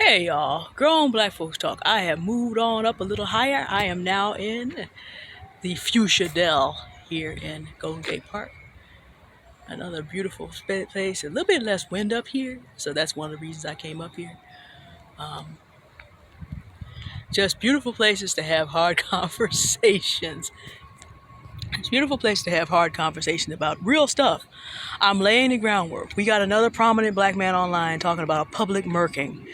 Hey y'all, grown black folks talk. I have moved on up a little higher. I am now in the Fuchsia Dell here in Golden Gate Park. Another beautiful place. A little bit less wind up here, so that's one of the reasons I came up here. Um, just beautiful places to have hard conversations. It's a beautiful place to have hard conversations about real stuff. I'm laying the groundwork. We got another prominent black man online talking about public murking.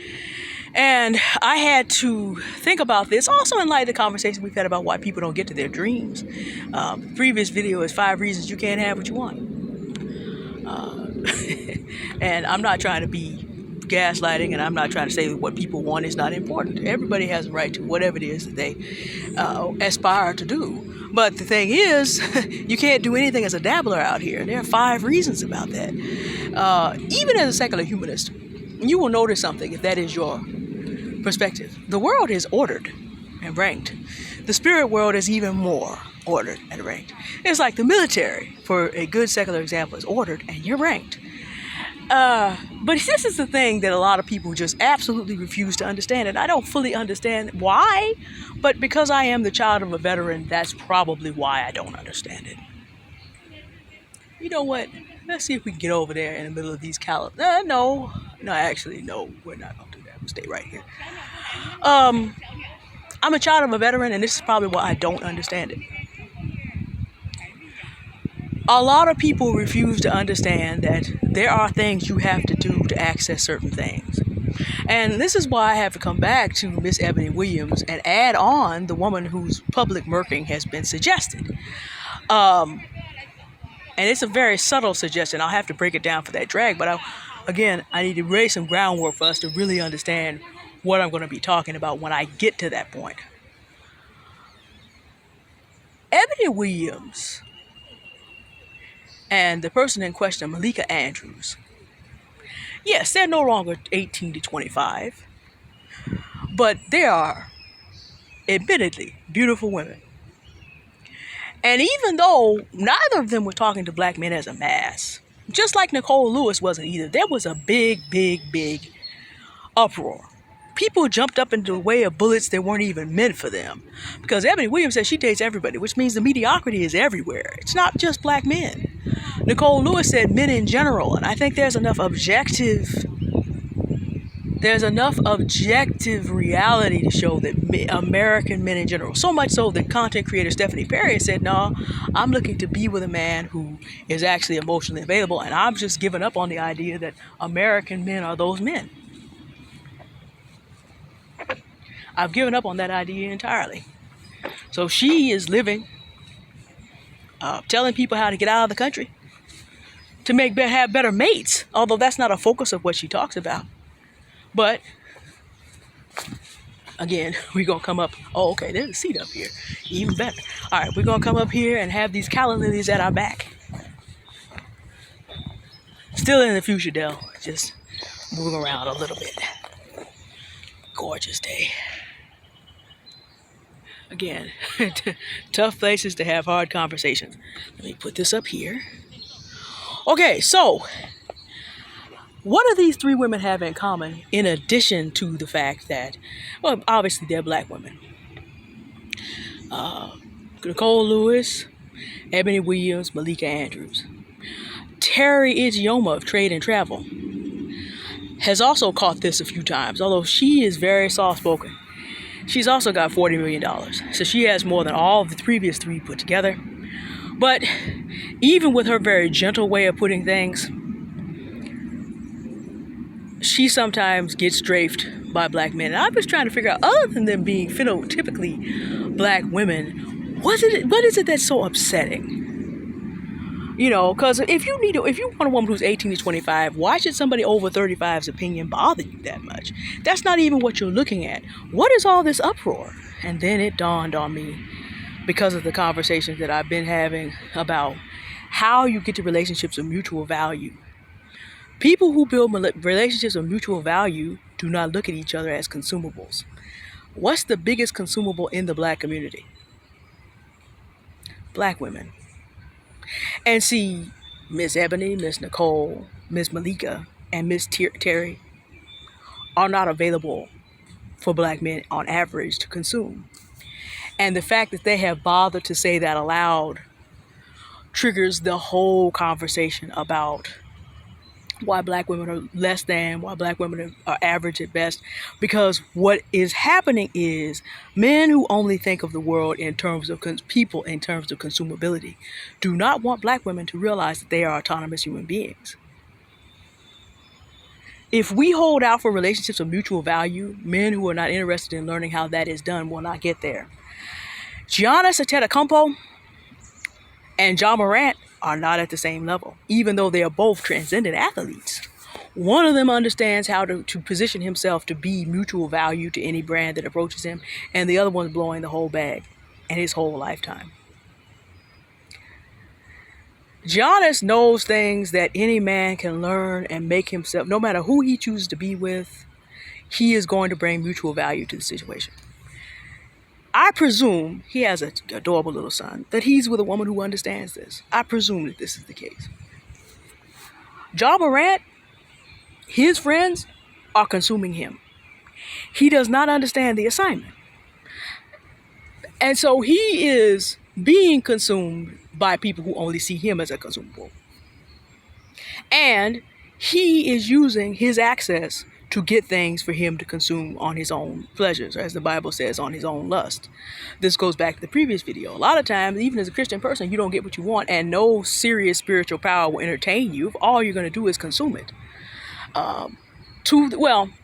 And I had to think about this also in light of the conversation we've had about why people don't get to their dreams. The previous video is 5 reasons you can't have what you want. And I'm not trying to be gaslighting, and I'm not trying to say that what people want is not important. Everybody has a right to whatever it is that they aspire to do. But the thing is, you can't do anything as a dabbler out here. There are 5 reasons about that. Even as a secular humanist, you will notice something if that is your perspective. The world is ordered and ranked. The spirit world is even more ordered and ranked. It's like the military, for a good secular example, is ordered and you're ranked. But this is the thing that a lot of people just absolutely refuse to understand, and I don't fully understand why, but because I am the child of a veteran, that's probably why I don't understand it. You know what? Let's see if we can get over there in the middle of these No, actually, no, we're not going to do that. We'll stay right here. I'm a child of a veteran, and this is probably why I don't understand it. A lot of people refuse to understand that there are things you have to do to access certain things. And this is why I have to come back to Miss Eboni Williams and add on the woman whose public murking has been suggested. And it's a very subtle suggestion. I'll have to break it down for that drag, but I need to lay some groundwork for us to really understand what I'm going to be talking about when I get to that point. Eboni Williams and the person in question, Malika Andrews, yes, they're no longer 18 to 25, but they are admittedly beautiful women. And even though neither of them were talking to black men as a mass, just like Nicole Lewis wasn't either, there was a big uproar. People jumped up into the way of bullets that weren't even meant for them. Because Eboni Williams says she dates everybody, which means the mediocrity is everywhere. It's not just black men. Nicole Lewis said men in general, and I think there's enough objective reality to show that American men in general, so much so that content creator Stephanie Perry said, no, I'm looking to be with a man who is actually emotionally available, and I've just given up on the idea that American men are those men. I've given up on that idea entirely. So she is living, telling people how to get out of the country, to have better mates, although that's not a focus of what she talks about. But again, we're going to come up. Oh, okay, there's a seat up here. Even better. All right, we're going to come up here and have these calla lilies at our back. Still in the Fuchsia Dell, just moving around a little bit. Gorgeous day. Again, tough places to have hard conversations. Let me put this up here. Okay, so what do these 3 women have in common, in addition to the fact that, well, obviously they're black women? Nicole Lewis, Eboni Williams, Malika Andrews. Terry Ijeoma of Trade and Travel has also caught this a few times, although she is very soft-spoken. She's also got $40 million, so she has more than all of the previous 3 put together. But even with her very gentle way of putting things, she sometimes gets strafed by black men. And I was trying to figure out, other than them being phenotypically black women, what is it that's so upsetting? You know, because if you want a woman who's 18 to 25, why should somebody over 35's opinion bother you that much? That's not even what you're looking at. What is all this uproar? And then it dawned on me, because of the conversations that I've been having about how you get to relationships of mutual value. People who build relationships of mutual value do not look at each other as consumables. What's the biggest consumable in the black community? Black women. And see, Miss Eboni, Miss Nicole, Miss Malika, and Miss Terry are not available for black men on average to consume. And the fact that they have bothered to say that aloud triggers the whole conversation about why black women are less than, why black women are average at best. Because what is happening is men who only think of the world in terms of people, in terms of consumability, do not want black women to realize that they are autonomous human beings. If we hold out for relationships of mutual value, men who are not interested in learning how that is done will not get there. Giannis Antetokounmpo and Ja Morant are not at the same level, even though they are both transcendent athletes. One of them understands how to position himself to be mutual value to any brand that approaches him, and the other one's blowing the whole bag and his whole lifetime. Giannis knows things that any man can learn and make himself, no matter who he chooses to be with, he is going to bring mutual value to the situation. I presume he has an adorable little son, that he's with a woman who understands this. I presume that this is the case. Ja Morant, his friends are consuming him. He does not understand the assignment. And so he is being consumed by people who only see him as a consumable. And he is using his access to get things for him to consume on his own pleasures, or as the Bible says, on his own lust. This goes back to the previous video. A lot of times, even as a Christian person, you don't get what you want, and no serious spiritual power will entertain you if all you're going to do is consume it.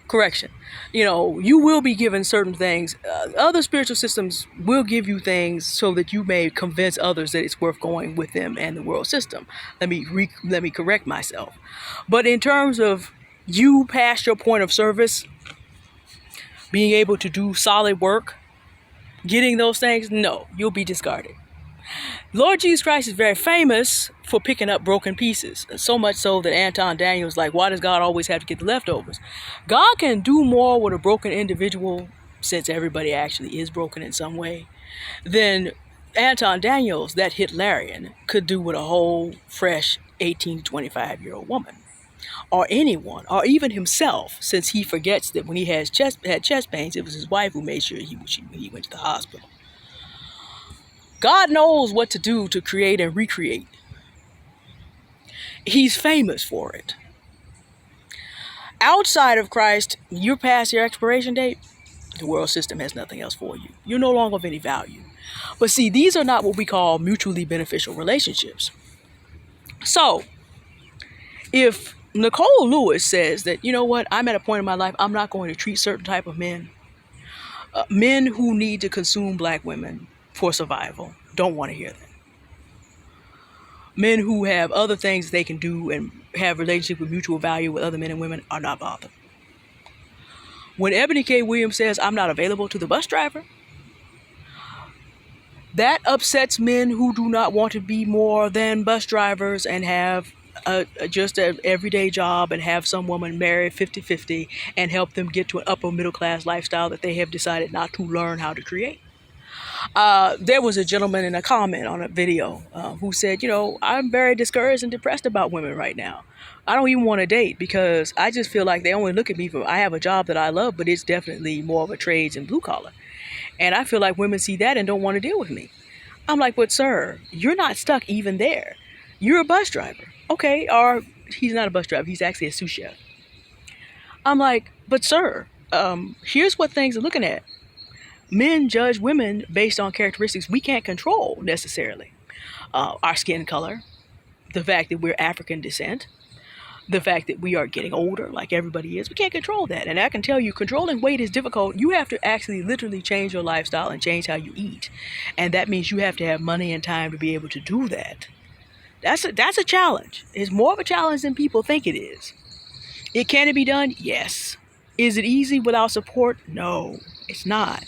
Correction. You will be given certain things. Other spiritual systems will give you things so that you may convince others that it's worth going with them and the world system. Let me correct myself. But in terms of you past your point of service, being able to do solid work, getting those things, no, you'll be discarded. Lord Jesus Christ is very famous for picking up broken pieces. So much so that Anton Daniels like, why does God always have to get the leftovers? God can do more with a broken individual, since everybody actually is broken in some way, than Anton Daniels, that Hitlerian, could do with a whole, fresh 18 to 25-year-old woman. Or anyone, or even himself, since he forgets that when he had chest pains, it was his wife who made sure he went to the hospital. God knows what to do to create and recreate. He's famous for it. Outside of Christ, you're past your expiration date. The world system has nothing else for you. You're no longer of any value. But see, these are not what we call mutually beneficial relationships. So, if Nicole Lewis says that, you know what, I'm at a point in my life, I'm not going to treat certain type of men. Men who need to consume black women for survival don't want to hear that. Men who have other things they can do and have relationship with mutual value with other men and women are not bothered. When Eboni K. Williams says, I'm not available to the bus driver, that upsets men who do not want to be more than bus drivers and have just an everyday job and have some woman marry 50-50 and help them get to an upper middle class lifestyle that they have decided not to learn how to create. There was a gentleman in a comment on a video who said, I'm very discouraged and depressed about women right now. I don't even want to date because I just feel like they only look at me for, I have a job that I love, but it's definitely more of a trades and blue collar. And I feel like women see that and don't want to deal with me. I'm like, but sir, you're not stuck even there. You're a bus driver. Okay, or he's not a bus driver. He's actually a sous chef. I'm like, but sir, here's what things are looking at. Men judge women based on characteristics we can't control necessarily. Our skin color, the fact that we're African descent, the fact that we are getting older like everybody is. We can't control that. And I can tell you, controlling weight is difficult. You have to actually literally change your lifestyle and change how you eat. And that means you have to have money and time to be able to do that. That's a challenge. It's more of a challenge than people think it is. Can it be done? Yes. Is it easy without support? No, it's not.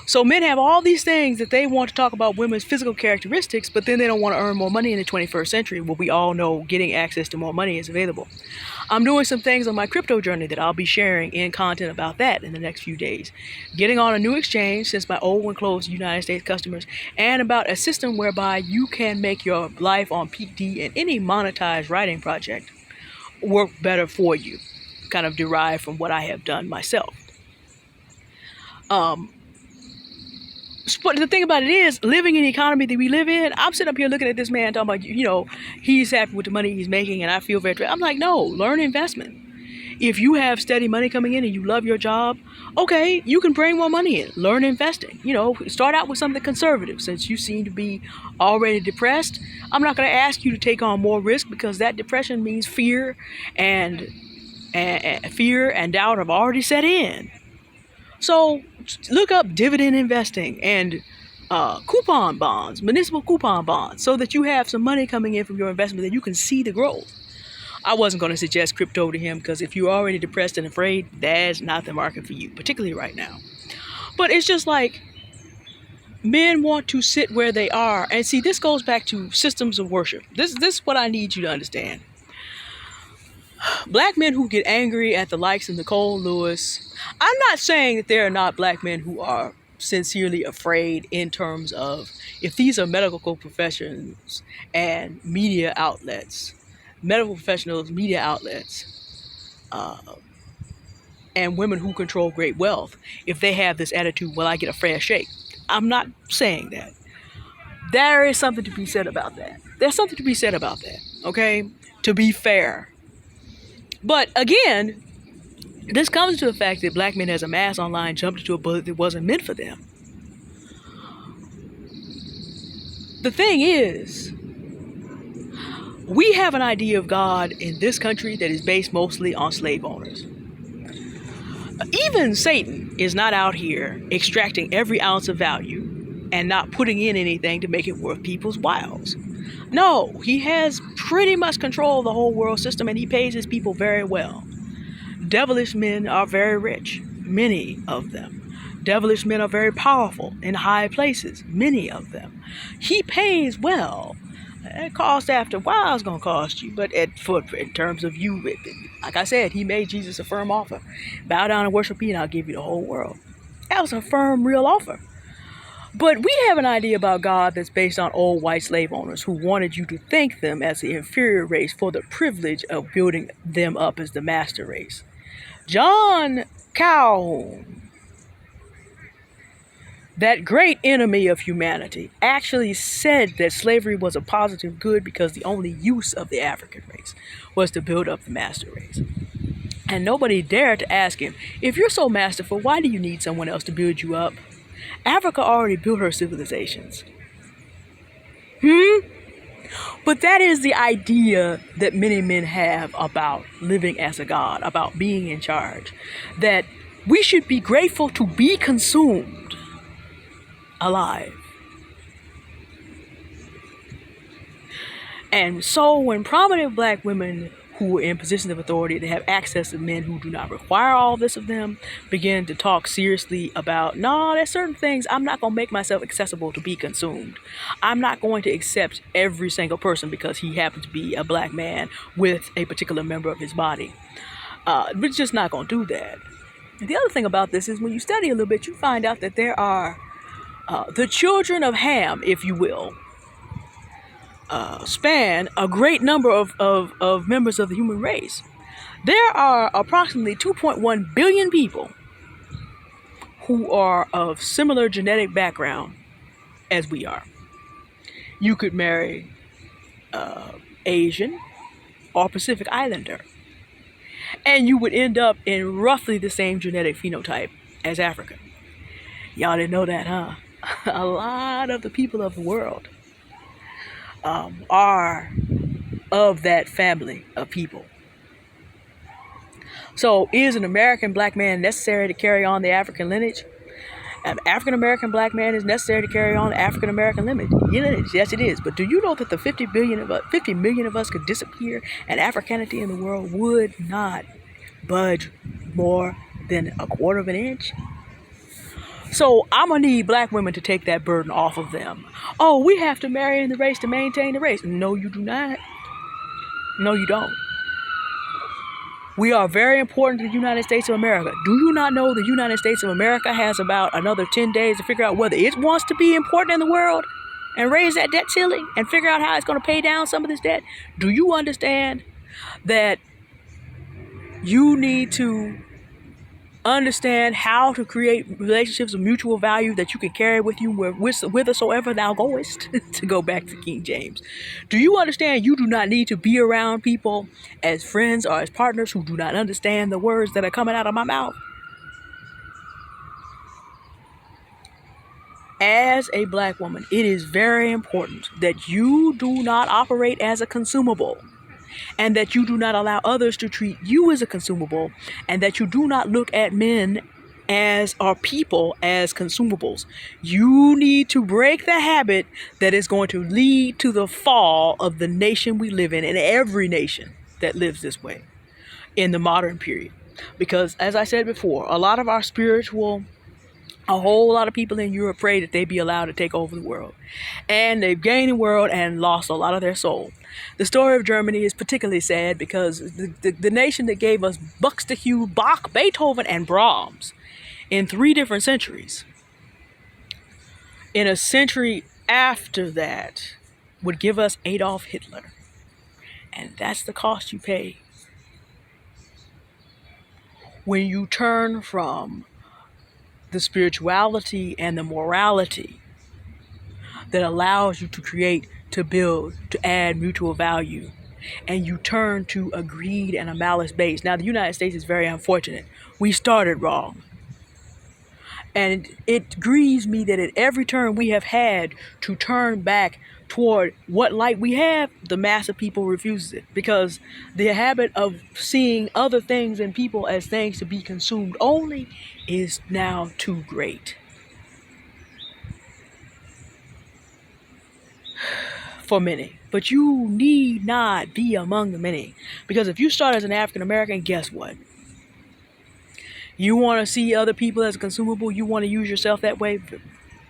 So men have all these things that they want to talk about women's physical characteristics, but then they don't want to earn more money in the 21st century where we all know getting access to more money is available. I'm doing some things on my crypto journey that I'll be sharing in content about that in the next few days. Getting on a new exchange since my old one closed to United States customers, and about a system whereby you can make your life on Peak D and any monetized writing project work better for you. kind of derived from what I have done myself. But the thing about it is, living in the economy that we live in, I'm sitting up here looking at this man talking about, he's happy with the money he's making, and I feel very. I'm like, no, learn investment. If you have steady money coming in and you love your job, okay, you can bring more money in. Learn investing. Start out with something conservative. Since you seem to be already depressed, I'm not going to ask you to take on more risk, because that depression means fear and doubt have already set in. So look up dividend investing and coupon bonds, municipal coupon bonds, so that you have some money coming in from your investment that you can see the growth. I wasn't going to suggest crypto to him, because if you're already depressed and afraid, that's not the market for you, particularly right now. But it's just like, men want to sit where they are. And see, this goes back to systems of worship. This is what I need you to understand. Black men who get angry at the likes of Nicole Lewis. I'm not saying that there are not black men who are sincerely afraid, in terms of, if these are medical professions and media outlets, medical professionals, media outlets, and women who control great wealth, if they have this attitude, well, I get a fair shake. I'm not saying that. There is something to be said about that. There's something to be said about that, okay? To be fair. But again, this comes to the fact that black men as a mass online jumped into a bullet that wasn't meant for them. The thing is, we have an idea of God in this country that is based mostly on slave owners. Even Satan is not out here extracting every ounce of value and not putting in anything to make it worth people's whiles. No, he has pretty much control of the whole world system, and he pays his people very well. Devilish men are very rich, many of them. Devilish men are very powerful in high places, many of them. He pays well. It costs after a while, it's going to cost you. But in terms of you, like I said, he made Jesus a firm offer. Bow down and worship me, and I'll give you the whole world. That was a firm, real offer. But we have an idea about God that's based on old white slave owners who wanted you to thank them as the inferior race for the privilege of building them up as the master race. John Calhoun, that great enemy of humanity, actually said that slavery was a positive good because the only use of the African race was to build up the master race. And nobody dared to ask him, if you're so masterful, why do you need someone else to build you up? Africa already built her civilizations. But that is the idea that many men have about living as a god, about being in charge. That we should be grateful to be consumed alive. And so when prominent black women who are in positions of authority, they have access to men who do not require all this of them, begin to talk seriously about, no, there's certain things I'm not going to make myself accessible to be consumed. I'm not going to accept every single person because he happens to be a black man with a particular member of his body. We're just not going to do that. And the other thing about this is when you study a little bit, you find out that there are the children of Ham, if you will, span a great number of members of the human race. There are approximately 2.1 billion people who are of similar genetic background as we are. You could marry Asian or Pacific Islander, and you would end up in roughly the same genetic phenotype as Africa. Y'all didn't know that, huh? A lot of the people of the world are of that family of people. So is an American black man necessary to carry on the African lineage? An African American black man is necessary to carry on the African American lineage. Yes, it is. But do you know that the 50 million of us could disappear, and Africanity in the world would not budge more than a quarter of an inch? So I'm going to need black women to take that burden off of them. Oh, we have to marry in the race to maintain the race. No, you do not. No, you don't. We are very important to the United States of America. Do you not know the United States of America has about another 10 days to figure out whether it wants to be important in the world and raise that debt ceiling and figure out how it's going to pay down some of this debt? Do you understand that You need to understand how to create relationships of mutual value that you can carry with you whithersoever thou goest, to go back to King James. Do you understand you do not need to be around people as friends or as partners who do not understand the words that are coming out of my mouth? As a black woman, it is very important that you do not operate as a consumable, and that you do not allow others to treat you as a consumable, and that you do not look at men as or people as consumables. You need to break the habit that is going to lead to the fall of the nation we live in, and every nation that lives this way in the modern period. Because as I said before, a whole lot of people in Europe pray that they be allowed to take over the world. And they've gained the world and lost a lot of their soul. The story of Germany is particularly sad because the nation that gave us Buxtehude, Bach, Beethoven, and Brahms in 3 different centuries, in a century after that, would give us Adolf Hitler. And that's the cost you pay when you turn from the spirituality and the morality that allows you to create, to build, to add mutual value, and you turn to a greed and a malice base. Now, the United States is very unfortunate. We started wrong. And it grieves me that at every turn we have had to turn back toward what light we have, the mass of people refuses it, because the habit of seeing other things and people as things to be consumed only is now too great for many. But you need not be among the many, because if you start as an African American, guess what? You want to see other people as consumable, you want to use yourself that way,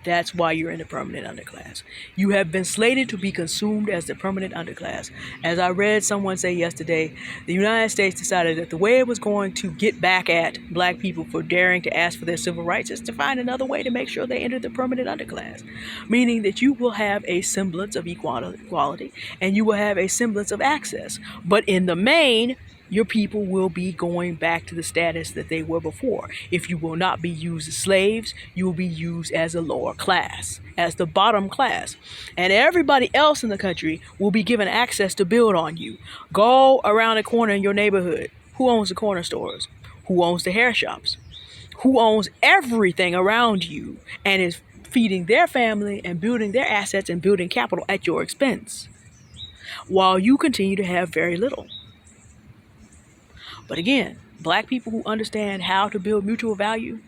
that's why you're in the permanent underclass. You have been slated to be consumed as the permanent underclass. As I read someone say yesterday, the United States decided that the way it was going to get back at black people for daring to ask for their civil rights is to find another way to make sure they enter the permanent underclass. Meaning that you will have a semblance of equality and you will have a semblance of access. But in the main, your people will be going back to the status that they were before. If you will not be used as slaves, you will be used as a lower class, as the bottom class. And everybody else in the country will be given access to build on you. Go around the corner in your neighborhood. Who owns the corner stores? Who owns the hair shops? Who owns everything around you and is feeding their family and building their assets and building capital at your expense, while you continue to have very little? But again, black people who understand how to build mutual value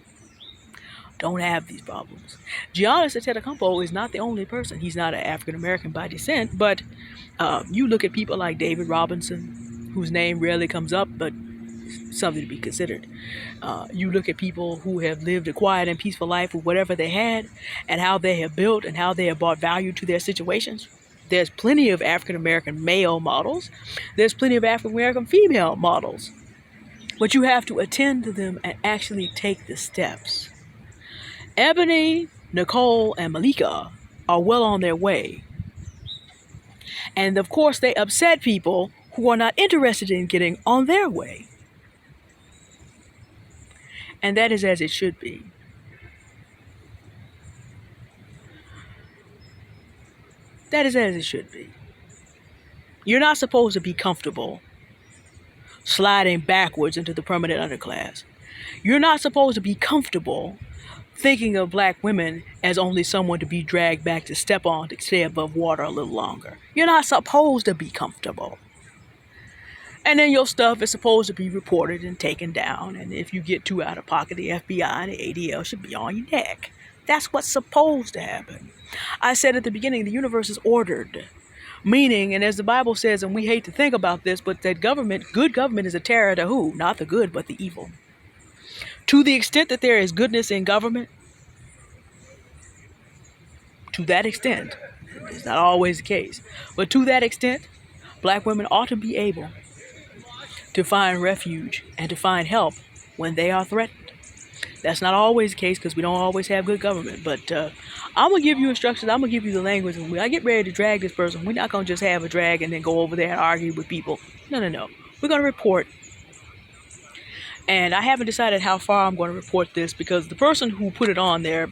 don't have these problems. Giannis Antetokounmpo is not the only person. He's not an African American by descent, but you look at people like David Robinson, whose name rarely comes up, but something to be considered. You look at people who have lived a quiet and peaceful life with whatever they had, and how they have built and how they have brought value to their situations. There's plenty of African American male models. There's plenty of African American female models. But you have to attend to them and actually take the steps. Eboni, Nicole, and Malika are well on their way. And of course, they upset people who are not interested in getting on their way. And that is as it should be. That is as it should be. You're not supposed to be comfortable sliding backwards into the permanent underclass. You're not supposed to be comfortable thinking of black women as only someone to be dragged back to step on to stay above water a little longer. You're not supposed to be comfortable. And then your stuff is supposed to be reported and taken down. And if you get too out of pocket, the FBI and the ADL should be on your neck. That's what's supposed to happen. I said at the beginning, the universe is ordered. Meaning, and as the Bible says, and we hate to think about this, but that good government is a terror to who? Not the good, but the evil. To the extent that there is goodness in government, to that extent, it's not always the case, but to that extent, black women ought to be able to find refuge and to find help when they are threatened. That's not always the case because we don't always have good government. But I'm going to give you instructions. I'm going to give you the language. And when I get ready to drag this person, we're not going to just have a drag and then go over there and argue with people. No. We're going to report And I haven't decided how far I'm going to report this, because the person who put it on there,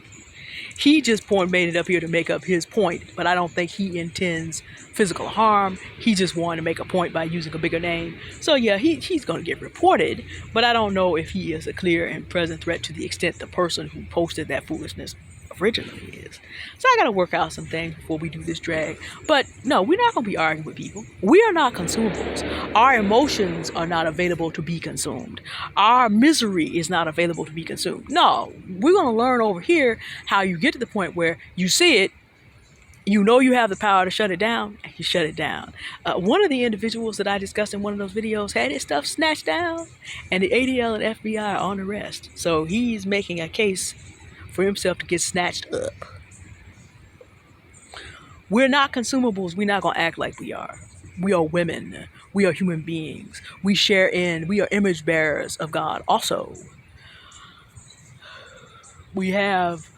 he just made it up here to make up his point, but I don't think he intends physical harm. He just wanted to make a point by using a bigger name. So yeah, he's going to get reported, but I don't know if he is a clear and present threat to the extent the person who posted that foolishness originally is. So I got to work out some things before we do this drag. But no, we're not going to be arguing with people. We are not consumables. Our emotions are not available to be consumed. Our misery is not available to be consumed. No, we're going to learn over here how you get to the point where you see it, you know you have the power to shut it down, and you shut it down. One of the individuals that I discussed in one of those videos had his stuff snatched down, and the ADL and FBI are on arrest. So he's making a case for himself to get snatched up. We're not consumables. We're not going to act like we are. We are women. We are human beings. We are image bearers of God also. We have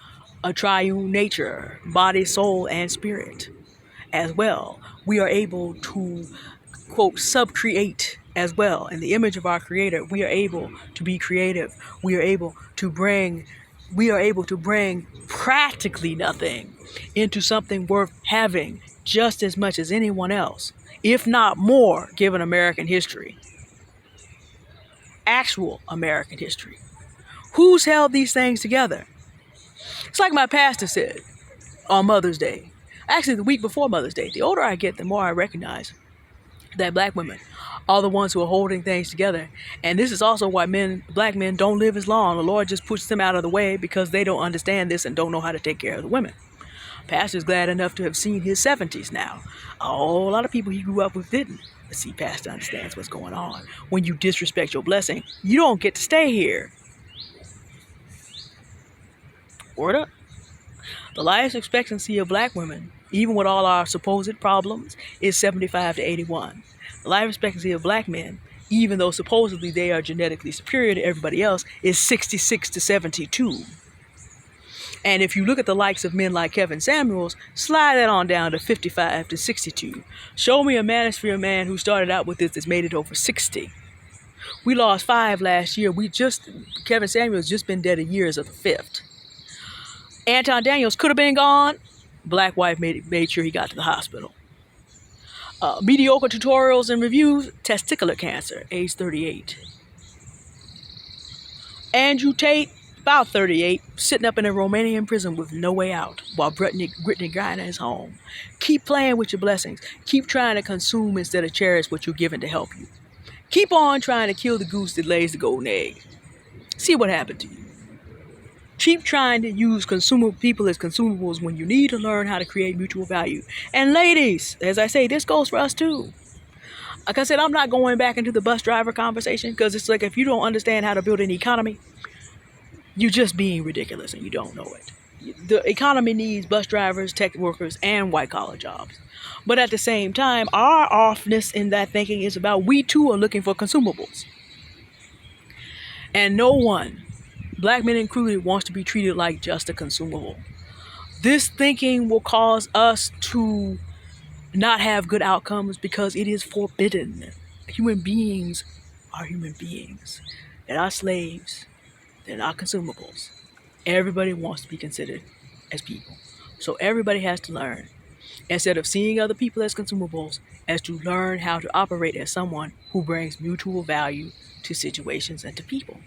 a triune nature, body, soul, and spirit as well. We are able to, quote, subcreate as well. In the image of our Creator, we are able to be creative. We are able to bring practically nothing into something worth having just as much as anyone else, if not more, given American history. Actual American history. Who's held these things together? It's like my pastor said on Mother's Day. Actually, the week before Mother's Day. The older I get, the more I recognize that black women are the ones who are holding things together. And this is also why black men don't live as long. The Lord just pushes them out of the way because they don't understand this and don't know how to take care of the women. Pastor's glad enough to have seen his 70s now. A whole lot of people he grew up with didn't. But see, Pastor understands what's going on. When you disrespect your blessing, you don't get to stay here. Word up. The life expectancy of black women, even with all our supposed problems, is 75 to 81. The life expectancy of black men, even though supposedly they are genetically superior to everybody else, is 66 to 72. And if you look at the likes of men like Kevin Samuels, slide that on down to 55 to 62. Show me a manosphere man who started out with this that's made it over 60. We lost 5 last year. Kevin Samuels just been dead a year as of the 5th. Anton Daniels could have been gone. Black wife made sure he got to the hospital. Mediocre tutorials and reviews, testicular cancer, age 38. Andrew Tate, about 38, sitting up in a Romanian prison with no way out while Brittany Griner is home. Keep playing with your blessings. Keep trying to consume instead of cherish what you're given to help you. Keep on trying to kill the goose that lays the golden egg. See what happened to you. Keep trying to use people as consumables when you need to learn how to create mutual value. And ladies, as I say, this goes for us too. Like I said, I'm not going back into the bus driver conversation because it's like if you don't understand how to build an economy, you're just being ridiculous and you don't know it. The economy needs bus drivers, tech workers, and white-collar jobs. But at the same time, our offness in that thinking is about we too are looking for consumables. And no one, black men included, wants to be treated like just a consumable. This thinking will cause us to not have good outcomes because it is forbidden. Human beings are human beings. They're not slaves. They're not consumables. Everybody wants to be considered as people. So everybody has to learn, instead of seeing other people as consumables, as to learn how to operate as someone who brings mutual value to situations and to people.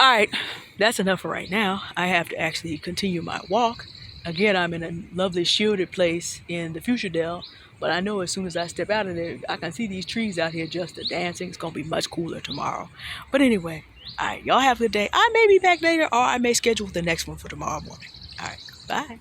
All right, that's enough for right now. I have to actually continue my walk. Again, I'm in a lovely shielded place in the Fuchsia Dell, but I know as soon as I step out of there, I can see these trees out here just dancing. It's going to be much cooler tomorrow. But anyway, all right, y'all have a good day. I may be back later, or I may schedule the next one for tomorrow morning. All right, bye.